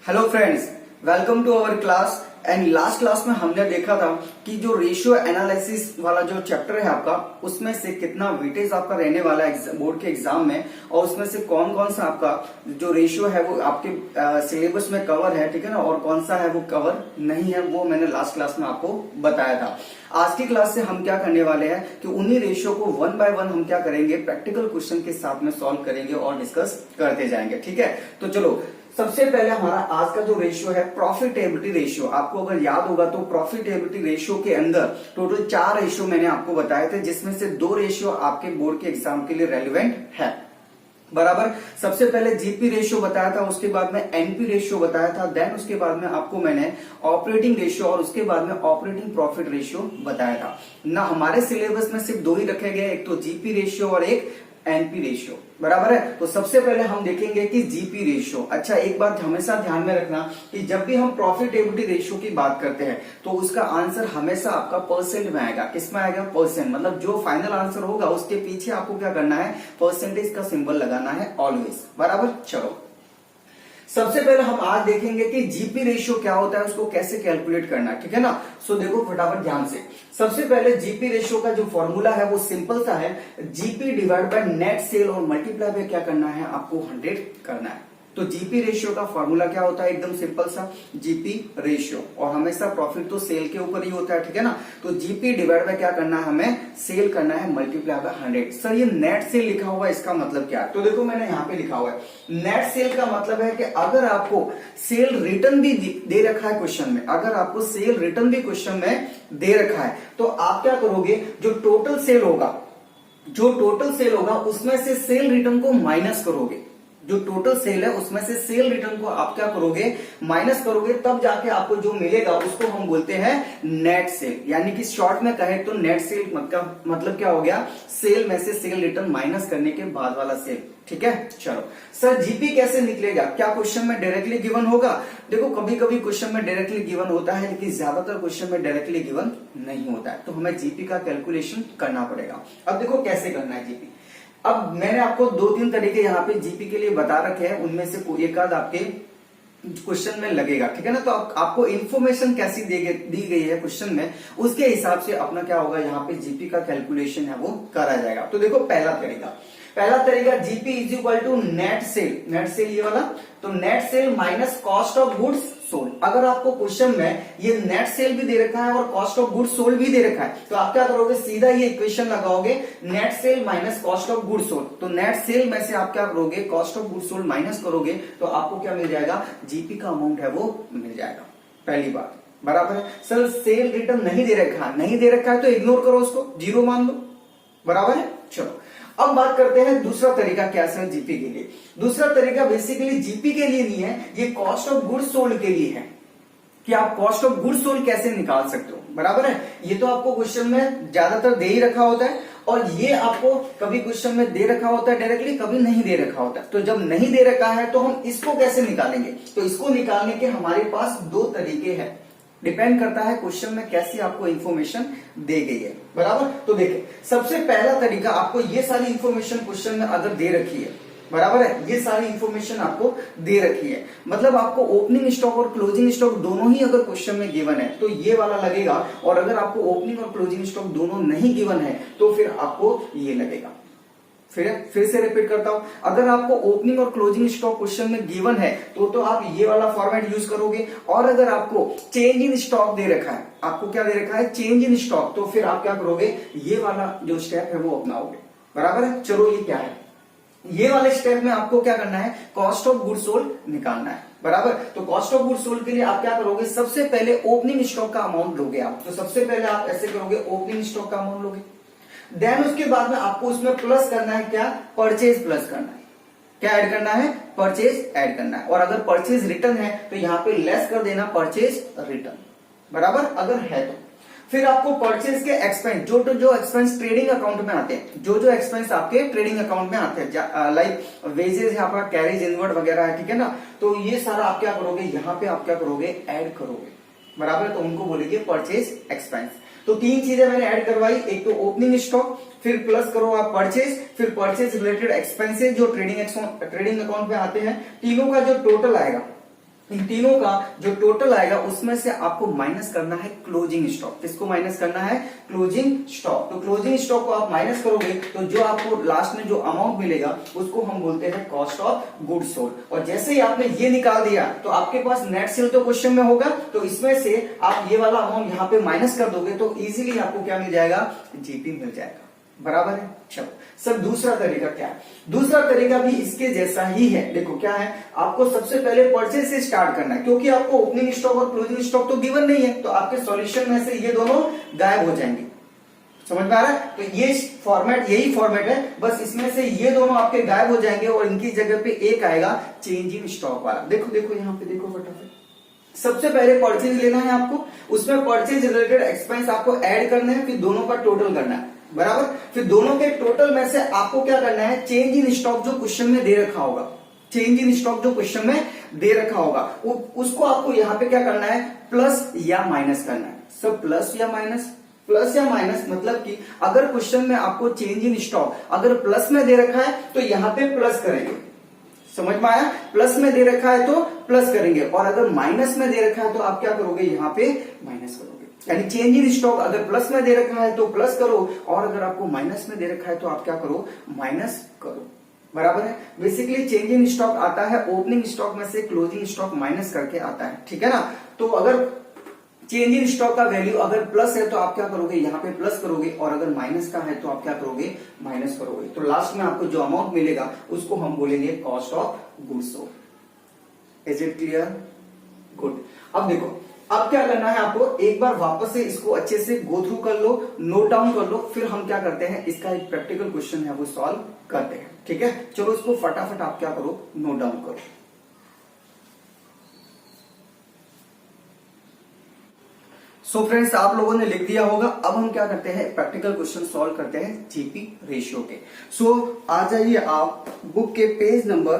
Hello friends, welcome to our class. And last class में हमने देखा था कि जो रेशियो एनालिसिस वाला जो चैप्टर है आपका, उसमें से कितना वेटेज आपका रहने वाला है बोर्ड के एग्जाम में, और उसमें से कौन कौन सा आपका जो रेशियो है वो आपके सिलेबस में कवर है, ठीक है ना, और कौन सा है वो कवर नहीं है, वो मैंने लास्ट क्लास में आपको बताया था। आज की क्लास से हम क्या करने वाले हैं कि उन्हीं रेशियो को वन बाय वन हम क्या करेंगे, प्रैक्टिकल क्वेश्चन के साथ में सॉल्व करेंगे और डिस्कस करते जाएंगे। ठीक है, तो चलो सबसे पहले हमारा आज का जो रेशियो है प्रॉफिटेबिलिटी रेशियो। आपको अगर याद होगा तो प्रॉफिटेबिलिटी रेशियो के अंदर टोटल 4 रेशियो मैंने आपको बताए थे, जिसमें से 2 रेशियो आपके बोर्ड के एग्जाम के लिए रेलिवेंट है। बराबर, सबसे पहले जीपी रेशियो बताया था, उसके बाद में एनपी रेशियो बताया था, देन उसके बाद में आपको मैंने ऑपरेटिंग रेशियो और उसके बाद में ऑपरेटिंग प्रॉफिट रेशियो बताया था ना। हमारे सिलेबस में सिर्फ 2 ही रखे गए, एक तो जीपी रेशियो और एक एनपी रेशियो। बराबर है, तो सबसे पहले हम देखेंगे कि जीपी रेशियो। अच्छा, एक बात हमेशा ध्यान में रखना कि जब भी हम प्रॉफिटेबिलिटी रेशियो की बात करते हैं तो उसका आंसर हमेशा आपका परसेंट में आएगा। किसमें आएगा? परसेंट। मतलब जो फाइनल आंसर होगा उसके पीछे आपको क्या करना है, परसेंटेज का सिंबल लगाना है ऑलवेज। बराबर, चलो सबसे पहले हम आज देखेंगे कि जीपी रेशियो क्या होता है, उसको कैसे कैलकुलेट करना है। ठीक है ना, सो देखो फटाफट ध्यान से। सबसे पहले जीपी रेशियो का जो फॉर्मूला है वो सिंपल सा है, GP divide by net cell और मल्टीप्लाई बाय क्या करना है, आपको 100 करना है। तो जीपी रेशियो का फॉर्मूला क्या होता है, एकदम सिंपल सा, जीपी रेशियो, और हमेशा प्रॉफिट तो सेल के ऊपर ही होता है। ठीक है ना, तो जीपी डिवाइड बाय क्या करना है, हमें सेल करना है, मल्टीप्लाई बाय 100। सर ये नेट सेल लिखा हुआ है, इसका मतलब क्या है? तो देखो मैंने यहाँ पे लिखा हुआ है, नेट सेल का मतलब है कि अगर आपको सेल रिटर्न भी दे रखा है क्वेश्चन में, अगर आपको सेल रिटर्न भी क्वेश्चन में दे रखा है, तो आप क्या करोगे, जो टोटल सेल होगा उसमें से सेल रिटर्न को माइनस करोगे। जो टोटल सेल है उसमें से सेल रिटर्न को आप क्या करोगे, माइनस करोगे, तब जाके आपको जो मिलेगा उसको हम बोलते हैं नेट सेल। यानी कि शॉर्ट में कहे तो नेट सेल मतलब क्या हो गया, सेल में से सेल रिटर्न माइनस करने के बाद वाला सेल। ठीक है, चलो सर जीपी कैसे निकलेगा, क्या क्वेश्चन में डायरेक्टली गिवन होगा? देखो कभी कभी क्वेश्चन में डायरेक्टली गिवन होता है, लेकिन ज्यादातर क्वेश्चन में डायरेक्टली गिवन नहीं होता है, तो हमें जीपी का कैलकुलेशन करना पड़ेगा। अब देखो कैसे करना है जीपी। अब मैंने आपको 2-3 तरीके यहाँ पे जीपी के लिए बता रखे हैं, उनमें से कोई एक आध आपके क्वेश्चन में लगेगा। ठीक है ना, तो आपको इन्फॉर्मेशन कैसी दी गई है क्वेश्चन में, उसके हिसाब से अपना क्या होगा, यहाँ पे जीपी का कैलकुलेशन है वो करा जाएगा। तो देखो पहला तरीका GP is equal to net sale ये वाला। तो net sale minus cost of goods sold. अगर आपको क्वेश्चन में ये नेट सेल भी दे रखा है और कॉस्ट ऑफ गुड्स सोल्ड भी दे रखा है, तो आप क्या करोगे, सीधा ये इक्वेशन लगाओगे, net sale minus cost of goods sold. तो नेट सेल में से आप क्या करोगे, cost of goods sold minus करोगे, तो आपको क्या मिल जाएगा, जीपी का अमाउंट है वो मिल जाएगा। पहली बात, बराबर है। सर सेल रिटर्न नहीं दे रखा है तो इग्नोर करो, उसको 0 मान लो। बराबर है, चलो अब बात करते हैं दूसरा तरीका क्या है जीपी के लिए। दूसरा तरीका बेसिकली जीपी के लिए नहीं है, ये कॉस्ट ऑफ गुड्स सोल्ड के लिए है, कि आप कॉस्ट ऑफ गुड्स सोल्ड कैसे निकाल सकते हो। बराबर है, ये तो आपको क्वेश्चन में ज्यादातर दे ही रखा होता है, और ये आपको कभी क्वेश्चन में दे रखा होता है डायरेक्टली, कभी नहीं दे रखा होता है। तो जब नहीं दे रखा है तो हम इसको कैसे निकालेंगे, तो इसको निकालने के हमारे पास 2 तरीके हैं, डिपेंड करता है क्वेश्चन में कैसी आपको इंफॉर्मेशन दे गई है। बराबर, तो देखिए सबसे पहला तरीका, आपको ये सारी इंफॉर्मेशन क्वेश्चन में अगर दे रखी है, बराबर है, ये सारी इंफॉर्मेशन आपको दे रखी है, मतलब आपको ओपनिंग स्टॉक और क्लोजिंग स्टॉक दोनों ही अगर क्वेश्चन में गिवन है तो ये वाला लगेगा, और अगर आपको ओपनिंग और क्लोजिंग स्टॉक दोनों नहीं गिवन है तो फिर आपको ये लगेगा। फिर से रिपीट करता हूं, अगर आपको ओपनिंग और क्लोजिंग स्टॉक क्वेश्चन में गिवन है तो आप ये वाला फॉर्मेट यूज करोगे, और अगर आपको चेंज इन स्टॉक दे रखा है, आपको क्या दे रखा है, चेंज इन स्टॉक, तो फिर आप क्या करोगे, ये वाला जो स्टेप है वो अपनाओगे। बराबर है, चलो ये क्या है, ये वाले स्टेप में आपको क्या करना है, कॉस्ट ऑफ गुड्स सोल्ड निकालना है। बराबर, तो कॉस्ट ऑफ गुड्स सोल्ड के लिए आप क्या करोगे, सबसे पहले ओपनिंग स्टॉक का अमाउंट लोगे आप। तो सबसे पहले आप ऐसे करोगे, ओपनिंग स्टॉक का अमाउंट लोगे, देन उसके बाद में आपको उसमें प्लस करना है, क्या, परचेज प्लस करना है, क्या ऐड करना है, परचेज ऐड करना है, और अगर परचेज रिटर्न है तो यहाँ पे लेस कर देना परचेज रिटर्न। बराबर, अगर है तो फिर आपको परचेज के एक्सपेंस, जो एक्सपेंस ट्रेडिंग अकाउंट में आते हैं, जो एक्सपेंस आपके ट्रेडिंग अकाउंट में आते हैं, लाइक वेजेस है आपका, कैरेज इनवर्ड वगैरह है, ठीक है ना, तो ये सारा आप क्या करोगे, यहाँ पे आप क्या करोगे, ऐड करोगे। बराबर, तो उनको बोलेंगे परचेज एक्सपेंस। तो 3 चीजें मैंने ऐड करवाई, एक तो ओपनिंग स्टॉक, फिर प्लस करो आप परचेज, फिर परचेज रिलेटेड एक्सपेंसेस जो ट्रेडिंग अकाउंट में आते हैं, तीनों का जो टोटल आएगा इन तीनों का जो टोटल आएगा उसमें से आपको माइनस करना है क्लोजिंग स्टॉक। किसको माइनस करना है? Closing stock. तो क्लोजिंग स्टॉक को आप माइनस करोगे तो जो आपको लास्ट में जो अमाउंट मिलेगा उसको हम बोलते हैं कॉस्ट ऑफ गुड्स सोल्ड। और जैसे ही आपने ये निकाल दिया तो आपके पास नेट सेल तो क्वेश्चन में होगा, तो इसमें से आप ये वाला अमाउंट यहाँ पे माइनस कर दोगे तो इजीली आपको क्या मिल जाएगा? जीपी मिल जाएगा। बराबर है। चलो सर दूसरा तरीका क्या है? दूसरा तरीका भी इसके जैसा ही है। देखो क्या है, आपको सबसे पहले परचेज से स्टार्ट करना है, क्योंकि आपको ओपनिंग स्टॉक और क्लोजिंग स्टॉक तो गिवन नहीं है, तो आपके सॉल्यूशन में से ये दोनों गायब हो जाएंगे। समझ में आ रहा है? तो ये फॉर्मेट, यही फॉर्मेट है, बस इसमें से ये दोनों आपके गायब हो जाएंगे और इनकी जगह पे एक आएगा चेंज इन स्टॉक वाला। देखो देखो यहाँ पे देखो फटाफट। सबसे पहले परचेज लेना है आपको, उसमें परचेज रिलेटेड एक्सपेंस आपको ऐड करने हैं, फिर दोनों का टोटल करना है। बराबर। फिर दोनों के टोटल में से आपको क्या करना है? चेंज इन स्टॉक जो क्वेश्चन में दे रखा होगा, चेंज इन स्टॉक जो क्वेश्चन में दे रखा होगा उसको आपको यहाँ पे क्या करना है? प्लस या माइनस करना है। सब प्लस या माइनस, प्लस या माइनस मतलब कि अगर क्वेश्चन में आपको चेंज इन स्टॉक अगर प्लस में दे रखा है तो यहाँ पे प्लस करेंगे। समझ में आया? प्लस में दे रखा है तो प्लस करेंगे, और अगर माइनस में दे रखा है तो आप क्या करोगे? यहाँ पे माइनस करोगे। यानी चेंज इन स्टॉक अगर प्लस में दे रखा है तो प्लस करो, और अगर आपको माइनस में दे रखा है तो आप क्या करो? माइनस करो। बराबर है। बेसिकली चेंज इन स्टॉक आता है ओपनिंग स्टॉक में से क्लोजिंग स्टॉक माइनस करके आता है। ठीक है ना? तो अगर चेंज इन स्टॉक का वैल्यू अगर प्लस है तो आप क्या करोगे? यहाँ पे प्लस करोगे, और अगर माइनस का है तो आप क्या करोगे? माइनस करोगे। तो लास्ट में आपको जो अमाउंट मिलेगा उसको हम बोलेंगे cost of goods sold. Is it clear? Good. अब देखो, अब क्या करना है आपको? एक बार वापस से इसको अच्छे से गो थ्रू कर लो, नोट डाउन कर लो, फिर हम क्या करते हैं? इसका एक प्रैक्टिकल क्वेश्चन है वो सॉल्व करते हैं। ठीक है? चलो इसको फटाफट आप क्या करो? नोट डाउन करो। सो फ्रेंड्स, आप लोगों ने लिख दिया होगा। अब हम क्या करते हैं? प्रैक्टिकल क्वेश्चन सॉल्व करते हैं जीपी रेशियो के। सो आ जाइए आप बुक के पेज नंबर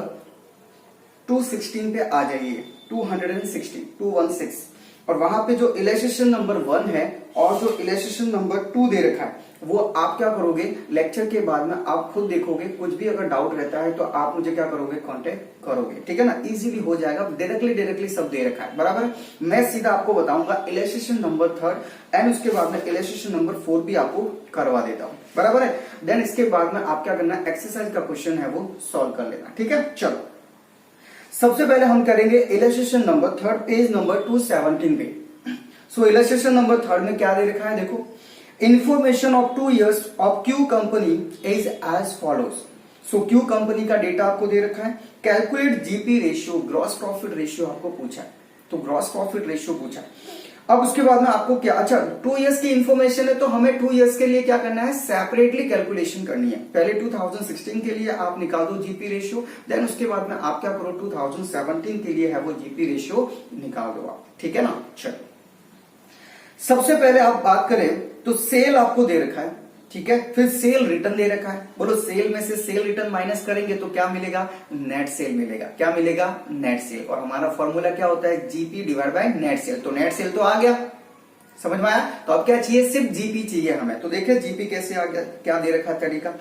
216 पे आ जाइए। 216 और वहां पे जो इलस्ट्रेशन नंबर 1 है और जो इलस्ट्रेशन नंबर 2 दे रखा है वो आप क्या करोगे? लेक्चर के बाद में आप खुद देखोगे, कुछ भी अगर डाउट रहता है तो आप मुझे क्या करोगे? कांटेक्ट करोगे। ठीक है ना? इजीली हो जाएगा। डायरेक्टली सब दे रखा है। बराबर। मैं सीधा आपको बताऊंगा इलस्ट्रेशन नंबर 3 एंड उसके बाद में इलस्ट्रेशन नंबर 4 भी आपको करवा देता हूं। बराबर है। देन इसके बाद में आप क्या करना? एक्सरसाइज का क्वेश्चन है वो सॉल्व कर लेना। ठीक है? चलो सबसे पहले हम करेंगे इलस्ट्रेशन नंबर 3 पेज नंबर 217 पे। सो इलस्ट्रेशन नंबर 3 में क्या दे रखा है? देखो, information of 2 years of Q company is as follows. So Q company का डेटा आपको दे रखा है। Calculate GP ratio, gross profit ratio आपको पूछा है, तो ग्रॉस प्रॉफिट रेशियो पूछा है। अब उसके बाद में आपको क्या? अच्छा 2 years की इंफॉर्मेशन है तो हमें 2 years के लिए क्या करना है? सेपरेटली कैलकुलेशन करनी है। पहले 2016 के लिए आप निकाल दो जीपी रेशियो, देन उसके बाद में आप क्या करो? 2017 के लिए है वो जीपी रेशियो निकाल दो आप। ठीक है ना? चलो सबसे पहले आप बात करें तो सेल आपको दे रखा है। ठीक है? फिर सेल रिटर्न दे रखा है। बोलो सेल में से सेल रिटर्न माइनस करेंगे तो क्या मिलेगा? नेट सेल मिलेगा। क्या मिलेगा? Net cell. और हमारा फॉर्मूला क्या होता है? GP divide by net cell. तो नेट सेल तो आ गया, समझ में आया? तो अब क्या चाहिए? सिर्फ जीपी चाहिए हमें। तो देखिए जीपी कैसे आ गया, क्या दे रखा है तरीका।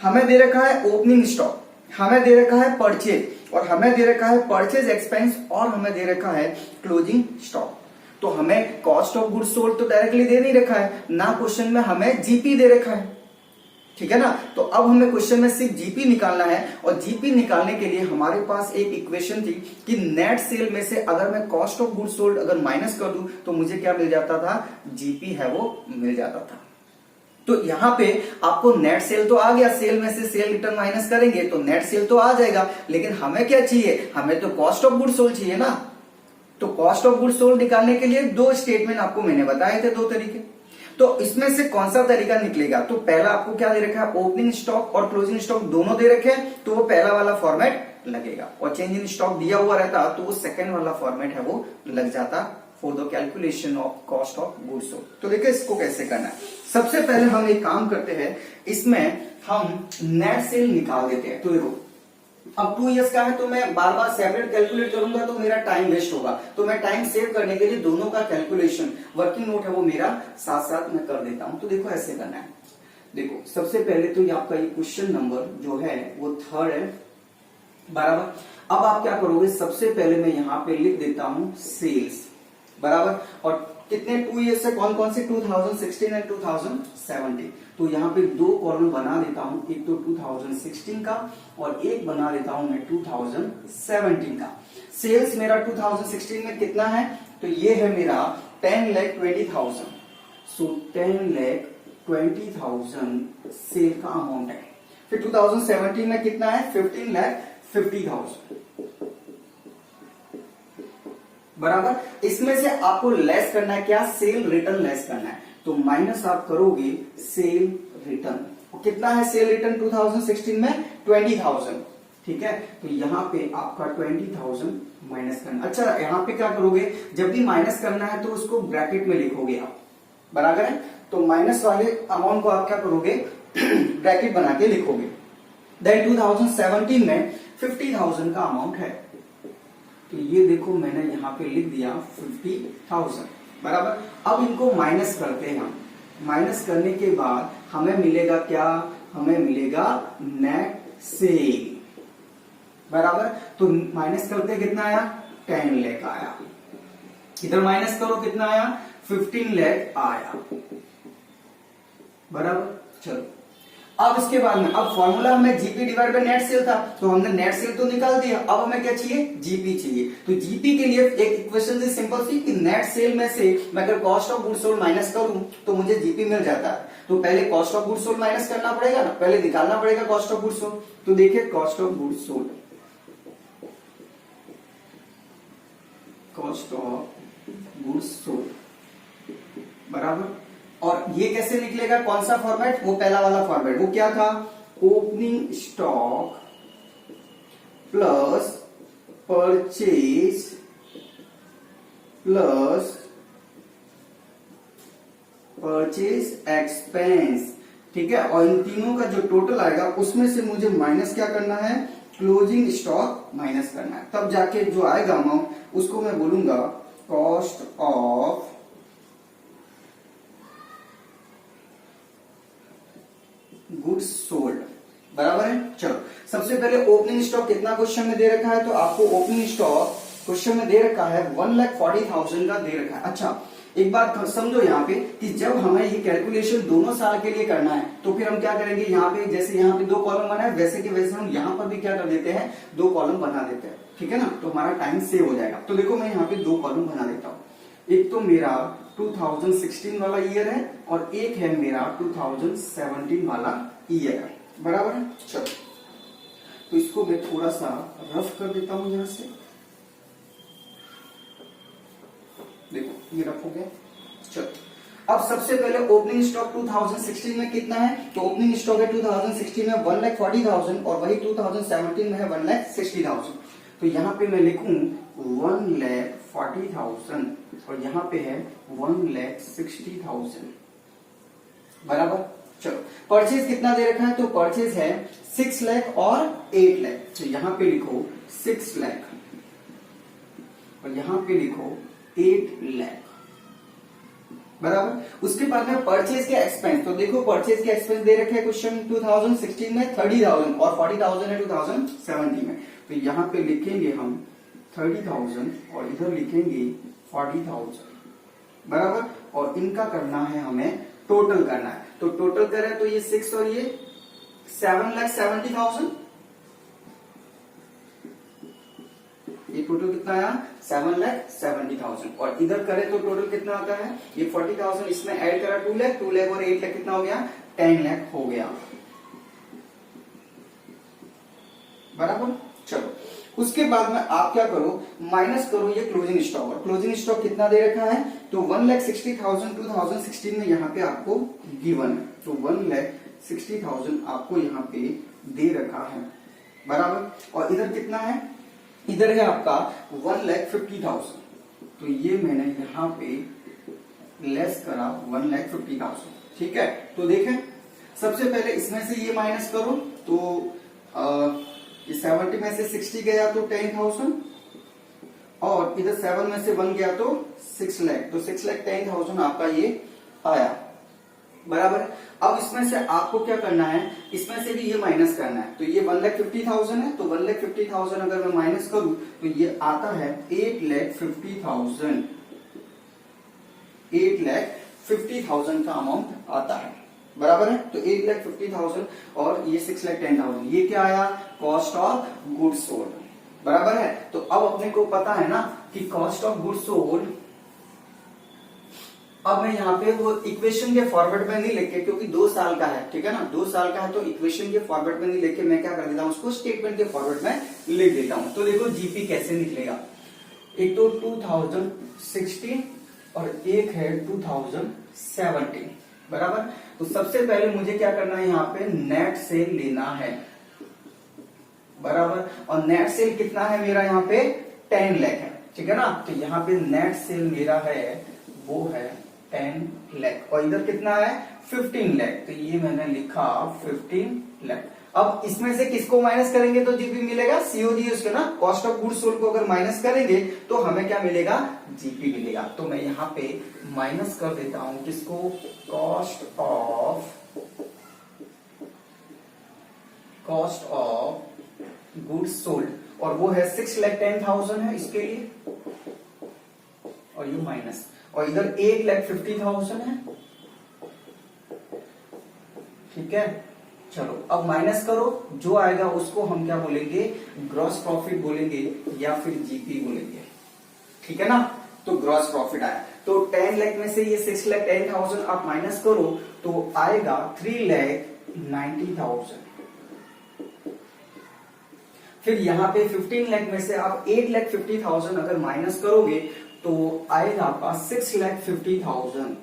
हमें दे रखा है ओपनिंग स्टॉक, हमें दे रखा है परचेज, और हमें दे रखा है परचेज एक्सपेंस, और हमें दे रखा है क्लोजिंग स्टॉक। तो हमें कॉस्ट ऑफ गुड्स सोल्ड तो डायरेक्टली दे नहीं रखा है ना, क्वेश्चन में हमें जीपी दे रखा है। ठीक है ना? तो अब हमें क्वेश्चन में सिर्फ जीपी निकालना है, और जीपी निकालने के लिए हमारे पास एक इक्वेशन थी कि नेट सेल में से अगर मैं कॉस्ट ऑफ गुड्स सोल्ड अगर माइनस कर दूं तो मुझे क्या मिल जाता था? जीपी है वो मिल जाता था। तो यहां पे आपको नेट सेल तो आ गया, सेल में से सेल रिटर्न माइनस करेंगे तो नेट सेल तो आ जाएगा, लेकिन हमें क्या चाहिए? हमें तो कॉस्ट ऑफ गुड्स सोल्ड चाहिए ना। तो कॉस्ट ऑफ गुड्स सोल्ड निकालने के लिए 2 स्टेटमेंट आपको मैंने बताए थे, 2 तरीके। तो इसमें से कौन सा तरीका निकलेगा? तो पहला आपको क्या दे रखा है? ओपनिंग स्टॉक और क्लोजिंग स्टॉक दोनों दे रखे हैं, तो वो पहला वाला फॉर्मेट लगेगा। और चेंज इन स्टॉक दिया हुआ रहता तो वो सेकंड वाला फॉर्मेट है वो लग जाता for the calculation of cost of goods sold. तो देखिए इसको कैसे करना है। सबसे पहले हम एक काम करते हैं, इसमें हम नेट सेल निकाल देते हैं। तो देखो अब 2 years का है तो मैं बार बार सेपरेट कैलकुलेट करूंगा तो मेरा टाइम वेस्ट होगा। तो मैं टाइम सेव करने के लिए दोनों का कैलकुलेशन वर्किंग नोट है वो मेरा साथ साथ मैं कर देता हूं। तो देखो ऐसे करना है। देखो सबसे पहले तो ये आपका ये क्वेश्चन नंबर जो है वो 3rd है, बराबर। अब आप क्या करोगे, सबसे पहले मैं यहाँ पे लिख देता हूं सेल्स, बराबर। और कितने 2 ईयर से कौन कौन से, 2016 एंड 2017। तो यहाँ पे 2 कॉलम बना देता हूं, एक तो 2016 का और एक बना देता हूं मैं 2017 का। सेल्स मेरा 2016 में कितना है, तो ये है मेरा 10,20,000। सो 10,20,000 सेल का अमाउंट है। फिर 2017 में कितना है, 15,50,000, बराबर। इसमें से आपको लेस करना है क्या, सेल रिटर्न लेस करना है। तो माइनस आप करोगे सेल रिटर्न। कितना है सेल रिटर्न 2016 में, 20,000, ठीक है। तो यहाँ पे आपका 20,000 माइनस करना। अच्छा, यहाँ पे क्या करोगे, जब भी माइनस करना है तो उसको ब्रैकेट में लिखोगे आप, बराबर है। तो माइनस वाले अमाउंट को आप क्या करोगे, ब्रैकेट बना के लिखोगे। देन 2017 में 50,000 का अमाउंट है, तो ये देखो मैंने यहाँ पे लिख दिया 50,000, बराबर। अब इनको माइनस करते हैं हम। माइनस करने के बाद हमें मिलेगा क्या, हमें मिलेगा नेट सेल, बराबर। तो माइनस करते कितना आया, 10 लाख आया। इधर माइनस करो कितना आया, 15 लाख आया, बराबर। चलो अब इसके बाद में, अब फॉर्मूला हमें GP divide by net cell था, तो हमने नेट सेल तो निकाल दिया। अब हमें क्या चाहिए, जीपी चाहिए। तो जीपी के लिए एक इक्वेशन सिंपल सी कि नेट सेल में से मैं अगर cost of goods sold minus करूं तो मुझे जीपी मिल जाता है। तो पहले cost of goods sold minus करना पड़ेगा ना, पहले निकालना पड़ेगा कॉस्ट ऑफ गुड्स सोल्ड। तो देखिए cost of goods sold, cost of goods sold, बराबर। और ये कैसे निकलेगा, कौन सा फॉर्मेट, वो पहला वाला फॉर्मेट, वो क्या था, opening stock plus purchase plus purchase expense, ठीक है। और इन तीनों का जो टोटल आएगा उसमें से मुझे माइनस क्या करना है, क्लोजिंग स्टॉक माइनस करना है। तब जाके जो आएगा अमाउंट उसको मैं बोलूंगा कॉस्ट ऑफ गुड्स सोल्ड, बराबर है। चलो सबसे पहले ओपनिंग स्टॉक कितना क्वेश्चन में दे रखा है, तो आपको ओपनिंग स्टॉक क्वेश्चन में दे रखा है 1,40,000 का दे रखा है। अच्छा एक बात समझो यहाँ पे कि जब हमें ये कैलकुलेशन दोनों साल के लिए करना है तो फिर हम क्या करेंगे, यहाँ पे जैसे यहाँ पे 2 कॉलम बना है वैसे के वैसे हम यहाँ पर भी क्या कर देते हैं, 2 कॉलम बना देते हैं, ठीक है ना। तो हमारा टाइम सेव हो जाएगा। तो देखो मैं यहाँ पे 2 कॉलम बना देता हूँ। एक तो मेरा 2016 वाला ईयर है और एक है मेरा 2017 वाला ईयर है, बराबर है। चलो तो इसको मैं थोड़ा सा रफ कर देता हूं यहां से, देखो ये रफ हो गया। चलो अब सबसे पहले ओपनिंग स्टॉक 2016 में कितना है, तो ओपनिंग स्टॉक है 2016 में 1,40,000 और वही 2017 में है 1,60,000। तो यहाँ पे मैं लिखूं 1,40,000 और यहाँ पे है 1,60,000, बराबर। चलो परचेज कितना दे रखा है, तो परचेज है 6 लाख और 8 लाख। तो यहाँ पे लिखो 6 लाख और यहाँ पे लिखो 8 लाख, बराबर। उसके बाद में परचेज के एक्सपेंस, तो देखो परचेज के एक्सपेंस दे रखे हैं क्वेश्चन 2016 में 30,000 और 40,000 है 2017 में। तो यहाँ पे लिखेंगे हम 30,000 और इधर लिखेंगे 40,000, बराबर। और इनका करना है हमें टोटल करना है। तो टोटल करें तो ये 6 और ये 7,70,000, ये टोटल कितना आया 7,70,000। और इधर करें तो टोटल कितना आता है, ये 40,000 इसमें ऐड करा 2 लाख, 2 लाख और 8 लाख कितना हो गया, 10 लाख हो गया, बराबर। चलो उसके बाद में आप क्या करो, माइनस करो ये क्लोजिंग स्टॉक। और क्लोजिंग स्टॉक कितना दे रखा है, तो 1,60,000 2016 में यहाँ पे आपको गिवन है। तो 1,60,000 आपको यहाँ पे दे रखा है, बराबर। और इधर कितना है, इधर है आपका 1,50,000। तो ये मैंने यहाँ पे लेस करा 1,50,000, ठीक है। तो देखें सबसे पहले इसमें से ये माइनस करो, तो 70 में से 60 गया तो 10,000 और इधर 7 में से 1 गया तो 6 लाख। तो 6,10,000 आपका ये आया, बराबर है। अब इसमें से आपको क्या करना है, इसमें से भी ये माइनस करना है। तो ये 1,50,000 है, तो 1,50,000 अगर मैं माइनस करूं तो ये आता है 8,50,000, 8,50,000 का अमाउंट आता है, बराबर है। तो 8,50,000 और ये 6,10,000, ये क्या आया, कॉस्ट ऑफ गुड्स सोल्ड, बराबर है। तो अब अपने को पता है ना कि कॉस्ट ऑफ गुड्स सोल्ड, अब मैं यहाँ पे वो इक्वेशन के फॉर्मेट में नहीं लेके, क्योंकि 2 साल का है, ठीक है ना, 2 साल का है, तो इक्वेशन के फॉर्मेट में नहीं लेके मैं क्या कर देता हूँ, उसको स्टेटमेंट के फॉर्मेट में लिख देता हूँ। तो देखो जीपी कैसे निकलेगा, एक तो 2016 और एक है 2017, बराबर। तो सबसे पहले मुझे क्या करना है, यहाँ पे नेट सेल लेना है, बराबर। और नेट सेल कितना है मेरा, यहाँ पे 10 लाख है, ठीक है ना। तो यहाँ पे नेट सेल मेरा है वो है 10 लाख, और इधर कितना है 15 लाख, तो ये मैंने लिखा 15 लाख। अब इसमें से किसको माइनस करेंगे तो जीपी मिलेगा, सीओजी उसके ना, कॉस्ट ऑफ गुड्स सोल्ड को अगर माइनस करेंगे तो हमें क्या मिलेगा, जीपी मिलेगा। तो मैं यहाँ पे माइनस कर देता हूं किसको, कॉस्ट ऑफ गुड्स सोल्ड, और वो है 6,10,000 है इसके लिए, और ये माइनस, और इधर 8,50,000 है, ठीक है। चलो अब माइनस करो, जो आएगा उसको हम क्या बोलेंगे, ग्रॉस प्रॉफिट बोलेंगे या फिर जीपी बोलेंगे, ठीक है ना। तो ग्रॉस प्रॉफिट आया, तो 10 लाख में से ये 6,10,000 आप माइनस करो तो आएगा 3,90,000। फिर यहाँ पे 15 लाख में से आप 8,50,000 अगर माइनस करोगे तो आएगा आपका 6,50,000।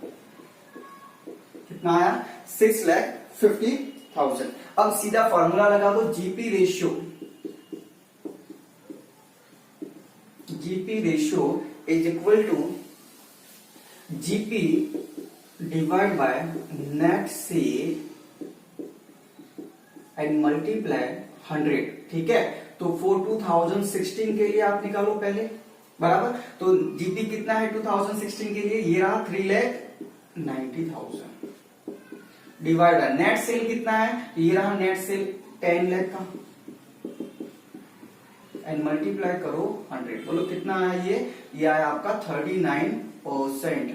कितना आया, 6,50,000। अब सीधा फॉर्मूला लगा दो, GP ratio is equal to GP divide by net sale and multiply 100, ठीक है। तो फॉर 2016 के लिए आप निकालो पहले, बराबर। तो जीपी कितना है 2016 के लिए, ये रहा 3,90,000 डिवाइड बाय नेट सेल कितना है, ये रहा नेट सेल 10 लाख का, एंड मल्टीप्लाई करो 100, बोलो कितना आया, ये आया आपका 39%,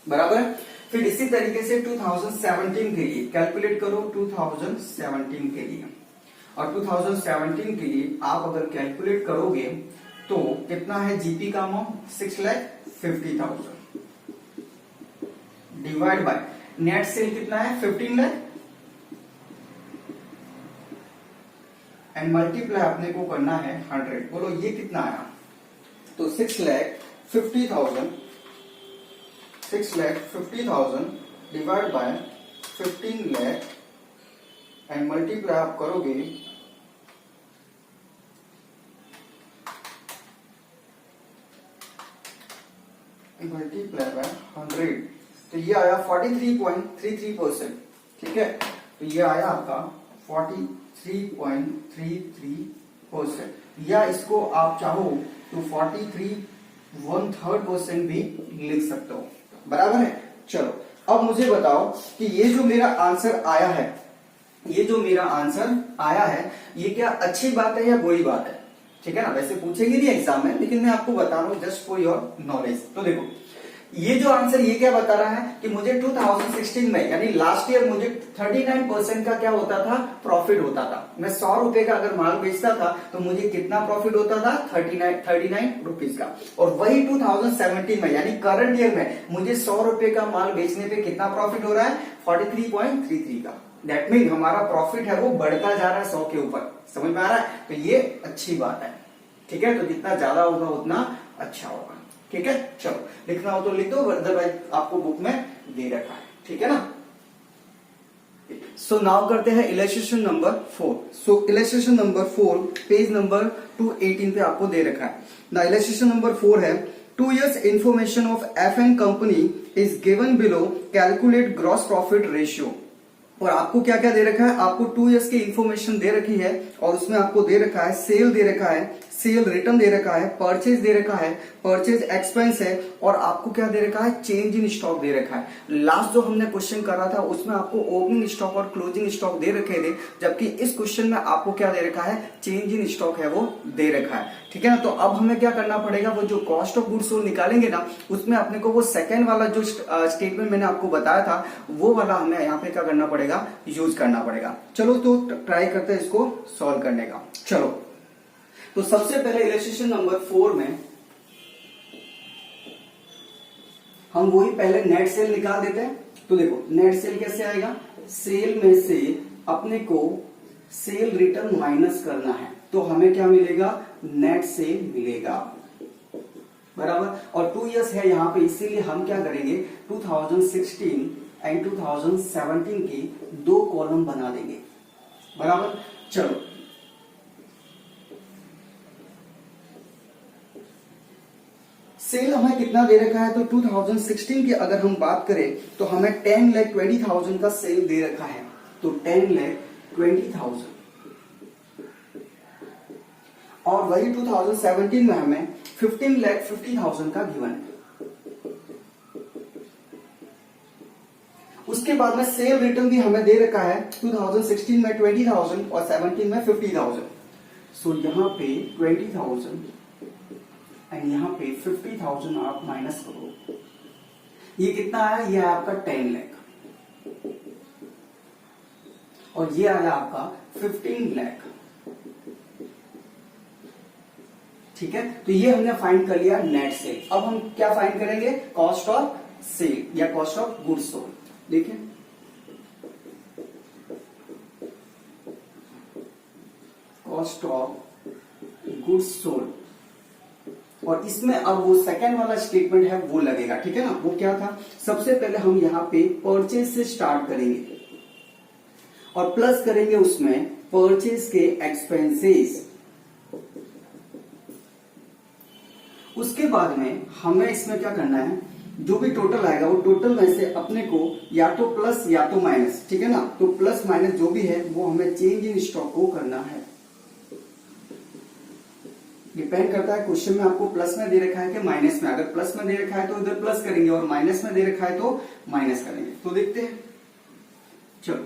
बराबर है। फिर इसी तरीके से 2017 के लिए कैलकुलेट करो, 2017 के लिए, और 2017 के लिए आप अगर कैलकुलेट करोगे तो कितना है जीपी का amount, 6,50,000 divide by net cell कितना है 15 लाख, एंड मल्टीप्लाई अपने को करना है 100, बोलो ये कितना आया, तो 6,50,000 divide by 15 lakh and multiply आप करोगे मल्टीप्लाई बाय 100, तो ये आया 43.33%, ठीक है। तो ये आया आपका 43.33%, या इसको आप चाहो तो 43.13% भी लिख सकते हो, बराबर है। चलो अब मुझे बताओ कि ये जो मेरा आंसर आया है, ये क्या अच्छी बात है या बुरी बात है, ठीक है ना। वैसे पूछेगी नहीं एग्जाम में, लेकिन मैं आपको बता रहा हूं जस्ट फॉर योर नॉलेज। तो देखो ये जो आंसर ये क्या बता रहा है कि मुझे 2016 में यानी लास्ट ईयर मुझे 39% का क्या होता था, प्रॉफिट होता था। मैं 100 रुपए का अगर माल बेचता था तो मुझे कितना प्रॉफिट होता था, 39 रुपीज का। और वही 2017 में यानी करंट ईयर में मुझे 100 रुपए का माल बेचने पे कितना प्रॉफिट हो रहा है, 43.33 का। दैट मीन हमारा प्रॉफिट है वो बढ़ता जा रहा है 100 के ऊपर, समझ में आ रहा है। तो ये अच्छी बात है, ठीक है। तो जितना ज्यादा होगा उतना अच्छा होगा, ठीक है। चलो लिखना हो तो लिख दो, अदरवाइज आपको बुक में दे रखा है, ठीक है ना। सो नाउ करते हैं इलस्ट्रेशन नंबर 4। सो इलस्ट्रेशन नंबर 4 पेज नंबर 218 पे आपको दे रखा है। द इलस्ट्रेशन नंबर 4 है 2 years information of FN company is given below, calculate gross profit ratio। और आपको क्या क्या दे रखा है, आपको 2 years की इंफॉर्मेशन दे रखी है और उसमें आपको दे रखा है सेल दे रखा है, सेल रिटर्न दे रखा है, परचेज दे रखा है, परचेज एक्सपेंस है, और आपको क्या दे रखा है, चेंज इन स्टॉक दे रखा है। लास्ट जो हमने क्वेश्चन करा था उसमें आपको ओपनिंग स्टॉक और क्लोजिंग स्टॉक दे रखे थे, जबकि इस क्वेश्चन में आपको क्या दे रखा है, चेंज इन स्टॉक है वो दे रखा है। ठीक है ना, तो अब हमें क्या करना पड़ेगा, वो जो कॉस्ट ऑफ गुड्स सोल्ड निकालेंगे ना, उसमें अपने को वो सेकेंड वाला जो स्टेटमेंट मैंने आपको बताया था वो वाला हमें यहाँ पे क्या करना पड़ेगा, यूज करना पड़ेगा। चलो तो ट्राई करते हैं इसको सॉल्व करने का। चलो तो सबसे पहले इलस्ट्रेशन नंबर 4 में हम वही पहले नेट सेल निकाल देते हैं। तो देखो नेट सेल कैसे आएगा, सेल में से अपने को सेल रिटर्न माइनस करना है, तो हमें क्या मिलेगा, नेट सेल मिलेगा, बराबर। और 2 इयर्स है यहाँ पे, इसीलिए हम क्या करेंगे, 2016 एंड 2017 की 2 कॉलम बना देंगे, बराबर। चलो सेल हमें कितना दे रखा है, तो 2016 की अगर हम बात करें तो हमें 10,20,000 का सेल दे रखा है, तो 10,20,000। और वही 2017 में हमें 15,50,000 का गिवन है। उसके बाद में सेल रिटर्न भी हमें दे रखा है, 2016 में 20,000 और 17 में 50,000। सो यहाँ पे 20,000 एंड यहाँ पे 50,000 आप माइनस करो, ये कितना आया, ये आया आपका 10 लाख, और ये आया आपका 15 लाख। ठीक है, तो ये हमने फाइंड कर लिया नेट सेल। अब हम क्या फाइंड करेंगे, कॉस्ट ऑफ सेल या कॉस्ट ऑफ गुड्स सोल्ड। देखिए कॉस्ट ऑफ गुड्स सोल्ड, और इसमें अब वो सेकंड वाला स्टेटमेंट है वो लगेगा। ठीक है ना, वो क्या था, सबसे पहले हम यहाँ पे परचेज से स्टार्ट करेंगे और प्लस करेंगे उसमें परचेज के एक्सपेंसेस। उसके बाद में हमें इसमें क्या करना है, जो भी टोटल आएगा वो टोटल में से अपने को या तो प्लस या तो माइनस, ठीक है ना, तो प्लस माइनस जो भी है वो हमें चेंज इन स्टॉक को करना है। डिपेंड करता है क्वेश्चन में आपको प्लस में दे रखा है कि माइनस में। अगर प्लस में दे रखा है तो इधर प्लस करेंगे, और माइनस में दे रखा है तो माइनस करेंगे। तो देखते हैं, चलो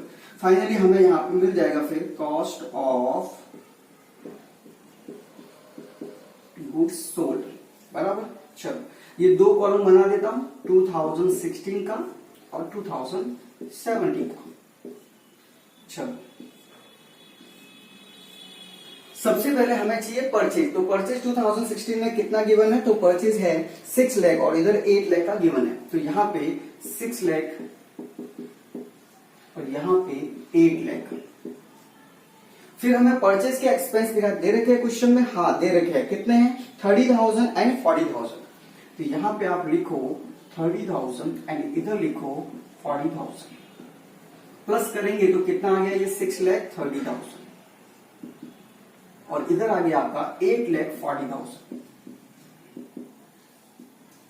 फाइनली हमें यहां पे मिल जाएगा फिर कॉस्ट ऑफ गुड्स सोल्ड, बराबर। चलो ये 2 कॉलम बना देता हूं, 2016 का और 2017 का। चलो सबसे पहले हमें चाहिए परचेज, तो परचेज 2016 में कितना गिवन है, तो परचेज है 6 लाख और इधर 8 लाख का गिवन है, तो यहाँ पे 6 लाख और यहाँ पे 8 लाख। फिर हमें परचेज के एक्सपेंस दे रखे हैं क्वेश्चन में, हाँ दे रखे हैं, कितने हैं, 30,000 एंड 40,000। तो यहाँ पे आप लिखो 30,000 एंड इधर लिखो 40,000, प्लस करेंगे तो कितना आ गया, ये 6,30,000 और इधर आ गया आपका 8,40,000।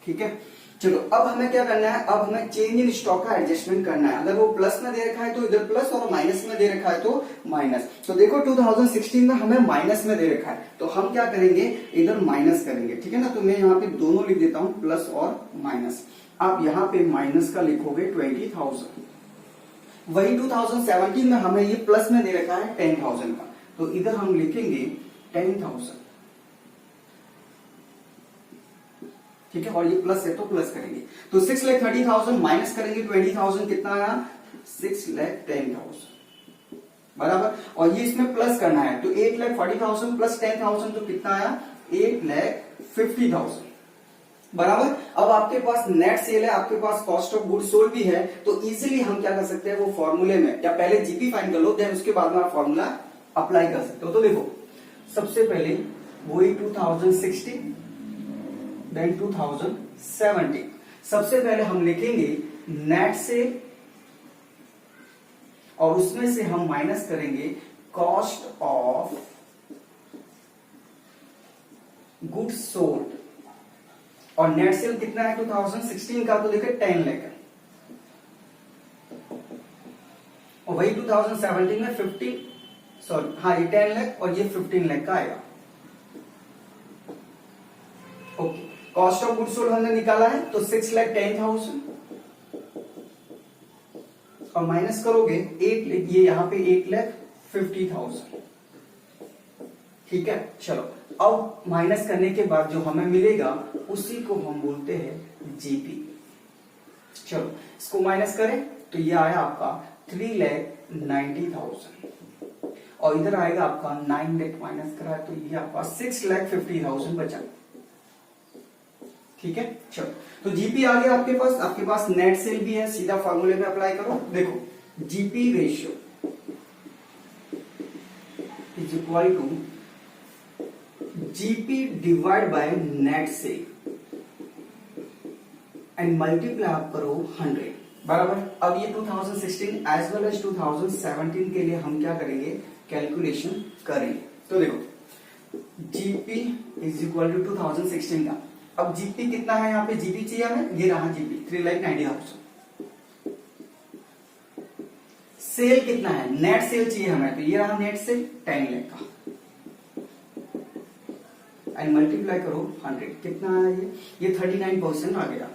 ठीक है, चलो अब हमें क्या करना है, अब हमें चेंज इन स्टॉक का एडजस्टमेंट करना है। अगर वो प्लस में दे रखा है तो इधर प्लस, और माइनस में दे रखा है तो माइनस। तो देखो 2016 में हमें माइनस में दे रखा है, तो हम क्या करेंगे, इधर माइनस करेंगे। ठीक है ना, तो मैं यहाँ पे दोनों लिख देता हूं, प्लस और माइनस। आप यहाँ पे माइनस का लिखोगे 20,000। वही 2017 में हमें ये प्लस में दे रखा है 10,000 का, तो इधर हम लिखेंगे 10,000। ठीक है, और ये प्लस है तो प्लस करेंगे, तो 6,30,000 माइनस करेंगे 20,000, कितना आया, 6,10,000, बराबर। और ये इसमें प्लस करना है, तो 8,40,000 प्लस 10,000 तो कितना आया, 8,50,000, बराबर। अब आपके पास नेट सेल है, आपके पास कॉस्ट ऑफ गुड्स सोल्ड भी है, तो इजीली हम क्या कर सकते हैं, वो फॉर्मूले में, या पहले जीपी फाइंड कर लो, देन उसके बाद में आप फॉर्मूला अप्लाई कर सकते हो। तो देखो सबसे पहले वही 2016 देन 2017। सबसे पहले हम लिखेंगे नेट सेल और उसमें से हम माइनस करेंगे कॉस्ट ऑफ गुड्स सोल्ड। और नेट सेल कितना है 2016 का, तो देखिए 10 लाख है, और वही 2017 में 10 लाख और ये 15 लाख का आएगा। Okay, cost of goods sold हमने निकाला है तो 6,10,000 और माइनस करोगे 8, ये यहाँ पे 8,50,000। ठीक है, चलो अब माइनस करने के बाद जो हमें मिलेगा उसी को हम बोलते हैं जीपी। चलो इसको माइनस करें तो ये आया आपका 3,90,000 और इधर आएगा आपका 9 लाख माइनस करा तो ये आपका 6,50,000 बचा। ठीक है, चलो तो जीपी आ गया आपके पास नेट सेल भी है, सीधा फॉर्मूले में अप्लाई करो। देखो GP ratio is equal to GP divide by net sale and multiply आप करो 100 बराबर। अब ये 2016 एज वेल एज 2017 के लिए हम क्या करेंगे, कैलकुलेशन करेंगे। तो देखो जीपी इज इक्वल टू 2016 का, अब जीपी कितना है, यहाँ पे जीपी चाहिए हमें, ये रहा जीपी 3,90,000। सेल कितना है, नेट सेल चाहिए हमें, तो ये रहा नेट सेल 10 लाख का एंड मल्टीप्लाई करो 100, कितना आया ये 39% आ गया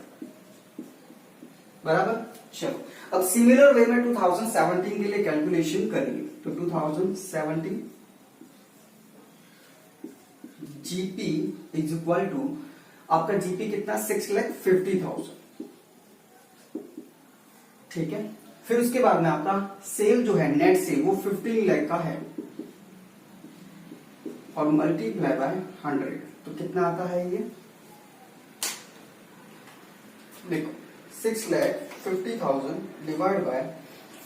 बराबर। चलो अब सिमिलर वे में 2017 के लिए कैलकुलेशन करेंगे। तो 2017 जीपी इज इक्वल टू आपका जीपी कितना 6,50,000। ठीक है, फिर उसके बाद में आपका सेल जो है नेट सेल वो 15 लाख का है और मल्टीप्लाई बाय 100 तो कितना आता है ये, देखो 6,50,000 divide by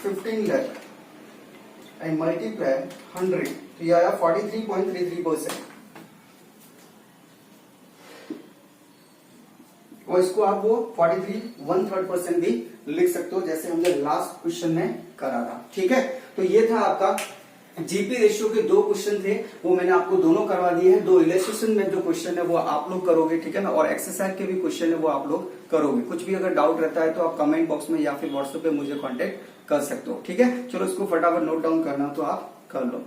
15 lakh and multiply 100 तो ये आया 43.33%। और इसको आप वो 43.13% भी लिख सकते हो जैसे हमने लास्ट क्वेश्चन में करा था। ठीक है, तो ये था आपका जीपी रेशियो के 2 क्वेश्चन थे, वो मैंने आपको दोनों करवा दिए हैं। 2 इलस्ट्रेशन में जो क्वेश्चन है वो आप लोग करोगे, ठीक है ना, और एक्सरसाइज के भी क्वेश्चन है वो आप लोग करोगे। कुछ भी अगर डाउट रहता है तो आप कमेंट बॉक्स में या फिर व्हाट्सएप पे मुझे कांटेक्ट कर सकते हो। ठीक है, चलो इसको फटाफट नोट डाउन करना तो आप कर लो।